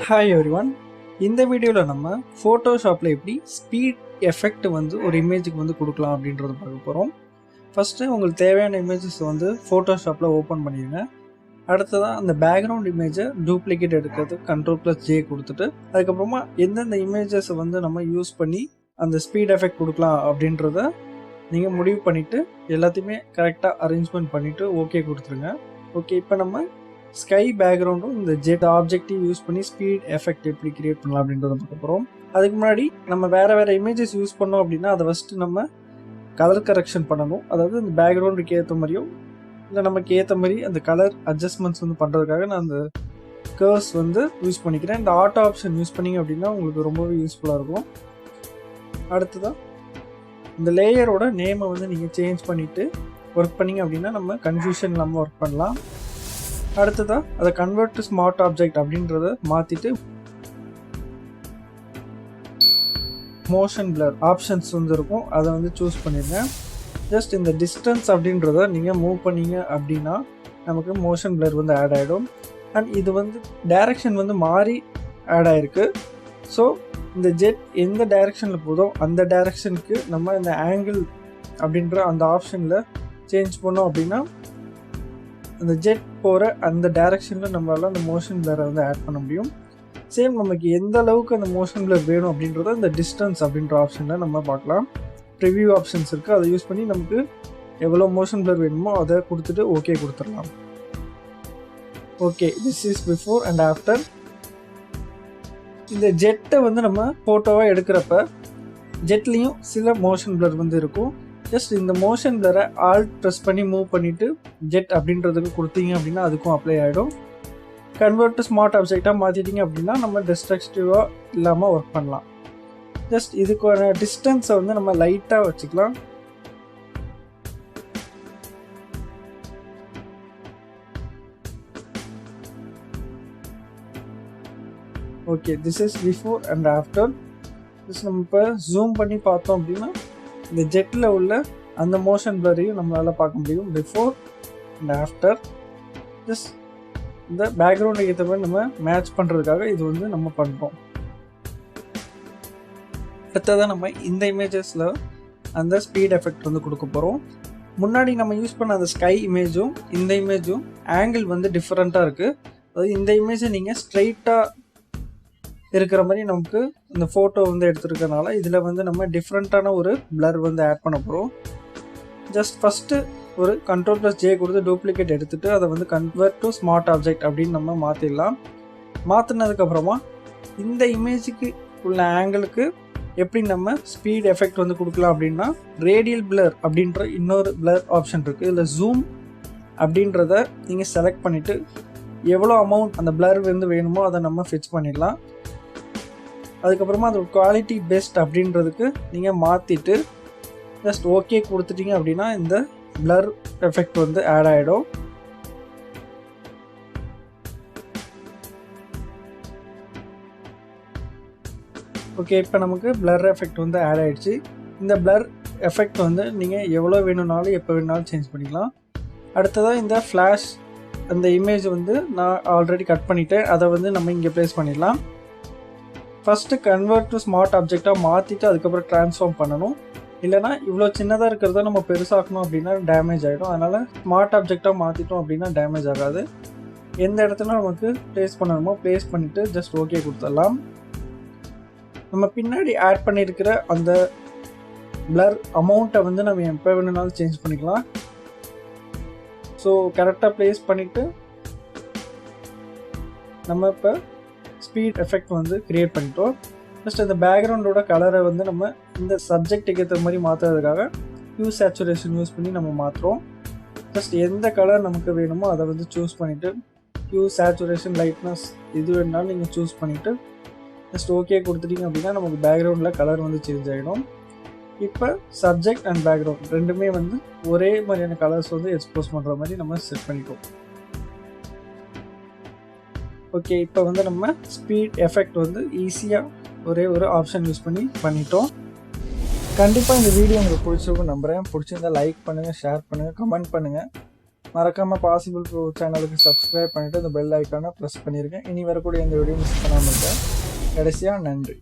Hi everyone. இந்த வீடியோவில் நம்ம ஃபோட்டோஷாப்பில் எப்படி ஸ்பீட் எஃபெக்ட் வந்து ஒரு இமேஜுக்கு வந்து கொடுக்கலாம் அப்படின்றத பார்க்க போகிறோம். ஃபஸ்ட்டு உங்களுக்கு தேவையான இமேஜஸ் வந்து ஃபோட்டோஷாப்பில் ஓப்பன் பண்ணிடுங்க. அடுத்ததான் அந்த பேக்ரவுண்ட் இமேஜை டூப்ளிகேட் எடுக்கிறது Ctrl+J கொடுத்துட்டு அதுக்கப்புறமா எந்தெந்த இமேஜஸை வந்து நம்ம யூஸ் பண்ணி அந்த ஸ்பீட் எஃபெக்ட் கொடுக்கலாம் அப்படின்றத நீங்கள் முடிவு பண்ணிவிட்டு எல்லாத்தையுமே கரெக்டாக அரேஞ்ச்மெண்ட் பண்ணிவிட்டு ஓகே கொடுத்துருங்க. ஓகே, இப்போ நம்ம ஸ்கை பேக்ரவுண்டும் இந்த ஜெட் ஆப்ஜெக்டிவ் யூஸ் பண்ணி ஸ்பீட் எஃபெக்ட் எப்படி கிரியேட் பண்ணலாம் அப்படின்றத பார்க்க போகிறோம். அதுக்கு முன்னாடி நம்ம வேறு இமேஜஸ் யூஸ் பண்ணோம் அப்படின்னா அதை ஃபஸ்ட்டு நம்ம கலர் கரெக்ஷன் பண்ணணும். அதாவது இந்த பேக்ரவுண்டுக்கு ஏற்ற மாதிரியும் இல்லை நமக்கு ஏற்ற மாதிரி அந்த கலர் அட்ஜஸ்ட்மெண்ட்ஸ் வந்து பண்ணுறதுக்காக நான் அந்த கர்வ்ஸ் வந்து யூஸ் பண்ணிக்கிறேன். இந்த ஆட்டோ ஆப்ஷன் யூஸ் பண்ணிங்க அப்படின்னா உங்களுக்கு ரொம்பவே யூஸ்ஃபுல்லாக இருக்கும். அடுத்ததான் இந்த லேயரோட நேமை வந்து நீங்கள் சேஞ்ச் பண்ணிவிட்டு ஒர்க் பண்ணிங்க அப்படின்னா நம்ம கன்ஃபியூஷன் இல்லாமல் ஒர்க் பண்ணலாம். அடுத்ததாக அதை கன்வெர்ட் டு ஸ்மார்ட் ஆப்ஜெக்ட் அப்படின்றத மாற்றிட்டு மோஷன் பிளர் ஆப்ஷன்ஸ் வந்து இருக்கும், அதை வந்து சூஸ் பண்ணிடுங்க. ஜஸ்ட் இந்த டிஸ்டன்ஸ் அப்படின்றத நீங்கள் மூவ் பண்ணீங்க அப்படின்னா நமக்கு மோஷன் பிளர் வந்து ஆட் ஆகிடும். அண்ட் இது வந்து டைரக்ஷன் வந்து மாறி ஆட் ஆகிருக்கு. ஸோ இந்த ஜெட் எந்த டைரக்ஷனில் போதோ அந்த டைரக்ஷனுக்கு நம்ம இந்த ஆங்கிள் அப்படின்ற அந்த ஆப்ஷனில் சேஞ்ச் பண்ணோம் அப்படின்னா அந்த ஜெட் போகிற அந்த டைரக்ஷனில் நம்மளால் அந்த மோஷன் பிளரை வந்து ஆட் பண்ண முடியும். சேம் நமக்கு எந்த அளவுக்கு அந்த மோஷன் பிளர் வேணும் அப்படின்றத இந்த டிஸ்டன்ஸ் அப்படின்ற ஆப்ஷனில் நம்ம பார்க்கலாம். ப்ரிவ்யூ ஆப்ஷன்ஸ் இருக்குது, அதை யூஸ் பண்ணி நமக்கு எவ்வளோ மோஷன் பிளர் வேணுமோ அதை கொடுத்துட்டு ஓகே கொடுத்துடலாம். Okay, this is before and after. இந்த ஜெட்டை வந்து நம்ம ஃபோட்டோவாக எடுக்கிறப்ப ஜெட்லேயும் சில மோஷன் பிளர் வந்து இருக்கும். ஜஸ்ட் இந்த மோஷன் பிளரை ஆல்ட் ப்ரெஸ் பண்ணி மூவ் பண்ணிவிட்டு ஜெட் அப்படின்றதுக்கு கொடுத்தீங்க அப்படின்னா அதுக்கும் அப்ளை ஆகிடும். கன்வெர்ட் டு ஸ்மார்ட் ஆப்ஜெக்டாக மாற்றிட்டீங்க அப்படின்னா நம்ம டிஸ்ட்ரக்டிவாக இல்லாமல் ஒர்க் பண்ணலாம். ஜஸ்ட் இதுக்கான டிஸ்டன்ஸை வந்து நம்ம லைட்டாக வச்சுக்கலாம். Okay, this is before and after. Just நம்ம இப்போ ஜூம் பண்ணி பார்த்தோம் அப்படின்னா இந்த ஜெட்டில் உள்ள அந்த மோஷன் பிளரையும் நம்மளால் பார்க்க முடியும் பிஃபோர் அண்ட் ஆஃப்டர். ஜஸ்ட் இந்த பேக்ரவுண்டுக்கு ஏற்ற மாதிரி நம்ம மேட்ச் பண்ணுறதுக்காக இது வந்து நம்ம பண்ணுறோம். அடுத்ததான் நம்ம இந்த இமேஜஸில் அந்த ஸ்பீட் எஃபெக்ட் வந்து கொடுக்க போகிறோம். முன்னாடி நம்ம யூஸ் பண்ண அந்த ஸ்கை இமேஜும் இந்த இமேஜும் ஆங்கிள் வந்து டிஃப்ரெண்ட்டாக இருக்குது. அதாவது இந்த இமேஜை நீங்கள் ஸ்ட்ரைட்டாக இருக்கிற மாதிரி நமக்கு இந்த ஃபோட்டோ வந்து எடுத்துருக்கனால இதில் வந்து நம்ம டிஃப்ரெண்ட்டான ஒரு பிளர் வந்து ஆட் பண்ண போகிறோம். ஜஸ்ட் ஃபஸ்ட்டு ஒரு Ctrl+J கொடுத்து டூப்ளிகேட் எடுத்துகிட்டு அதை வந்து கன்வெர்ட் டு ஸ்மார்ட் ஆப்ஜெக்ட் அப்படின்னு நம்ம மாற்றிடலாம். மாற்றினதுக்கப்புறமா இந்த இமேஜுக்கு உள்ள ஆங்கிளுக்கு எப்படி நம்ம ஸ்பீட் எஃபெக்ட் வந்து கொடுக்கலாம் அப்படின்னா ரேடியல் பிளர் அப்படின்ற இன்னொரு பிளர் ஆப்ஷன் இருக்குது. இதில் ஜூம் அப்படின்றத நீங்கள் செலக்ட் பண்ணிவிட்டு எவ்வளோ அமௌண்ட் அந்த பிளர் வந்து வேணுமோ அதை நம்ம ஃபிக்ஸ் பண்ணிடலாம். அதுக்கப்புறமா அது குவாலிட்டி பெஸ்ட் அப்படின்றதுக்கு நீங்கள் மாற்றிட்டு ஜஸ்ட் ஓகே கொடுத்துட்டீங்க அப்படின்னா இந்த பிளர் எஃபெக்ட் வந்து ஆட் ஆகிடும். ஓகே, இப்போ நமக்கு பிளர் எஃபெக்ட் வந்து ஆட் ஆகிடுச்சு. இந்த பிளர் எஃபெக்ட் வந்து நீங்கள் எவ்வளோ வேணும்னாலும் எப்போ வேணுனாலும் சேஞ்ச் பண்ணிக்கலாம். அடுத்ததாக இந்த ஃப்ளாஷ் அந்த இமேஜ் வந்து நான் ஆல்ரெடி கட் பண்ணிவிட்டேன், அதை வந்து நம்ம இங்கே ப்ளேஸ் பண்ணிடலாம். ஃபஸ்ட்டு கன்வெர்ட் டு ஸ்மார்ட் ஆப்ஜெக்டாக மாற்றிட்டு அதுக்கப்புறம் ட்ரான்ஸ்ஃபார்ம் பண்ணணும். இல்லைனா இவ்வளோ சின்னதாக இருக்கிறத நம்ம பெருசாக்கணும் அப்படின்னா டேமேஜ் ஆகிடும். அதனால் ஸ்மார்ட் ஆப்ஜெக்டாக மாற்றிட்டோம் அப்படின்னா டேமேஜ் ஆகாது. எந்த இடத்துல நமக்கு ப்ளேஸ் பண்ணணுமோ ப்ளேஸ் பண்ணிவிட்டு ஜஸ்ட் ஓகே கொடுத்துடலாம். நம்ம பின்னாடி ஆட் பண்ணியிருக்கிற அந்த பிளர் அமௌண்ட்டை வந்து நம்ம எப்போ வேணுனாலும் சேஞ்ச் பண்ணிக்கலாம். ஸோ கரெக்டாக ப்ளேஸ் பண்ணிவிட்டு நம்ம இப்போ ஸ்பீட் எஃபெக்ட் வந்து க்ரியேட் பண்ணிட்டோம். ஜஸ்ட் இந்த பேக்ரவுண்டோட கலரை வந்து நம்ம இந்த சப்ஜெக்ட்டுக்கு ஏற்ற மாதிரி மாற்றுறதுக்காக ஹியூ சேச்சுரேஷன் யூஸ் பண்ணி நம்ம மாற்றுறோம். ஜஸ்ட் எந்த கலர் நமக்கு வேணுமோ அதை வந்து சூஸ் பண்ணிவிட்டு ஹியூ சேச்சுரேஷன் லைட்னஸ் இது வேணுனாலும் நீங்கள் சூஸ் பண்ணிவிட்டு ஜஸ்ட் ஓகே கொடுத்துட்டீங்க அப்படின்னா நமக்கு பேக்ரவுண்டில் கலர் வந்து சேஞ்ச் ஆகிடும். இப்போ சப்ஜெக்ட் அண்ட் பேக்ரவுண்ட் ரெண்டுமே வந்து ஒரே மாதிரியான கலர்ஸ் வந்து எக்ஸ்போஸ் பண்ணுற மாதிரி நம்ம செட் பண்ணிட்டோம். ஓகே, இப்போ வந்து நம்ம ஸ்பீட் எஃபெக்ட் வந்து ஈஸியாக ஒரே ஒரு ஆப்ஷன் யூஸ் பண்ணி பண்ணிட்டோம். கண்டிப்பாக இந்த வீடியோ உங்களுக்கு பிடிச்சிருக்கும் நம்புகிறேன். பிடிச்சிருந்தால் லைக் பண்ணுங்கள், ஷேர் பண்ணுங்கள், கமெண்ட் பண்ணுங்கள். மறக்காமல் பாசிபிள் ப்ரோ சேனலுக்கு சப்ஸ்கிரைப் பண்ணிவிட்டு இந்த பெல் ஐக்கானை ப்ரெஸ் பண்ணியிருக்கேன். இனி வரக்கூடிய இந்த வீடியோ மிஸ் பண்ணாமல் இருக்க. கடைசியாக நன்றி.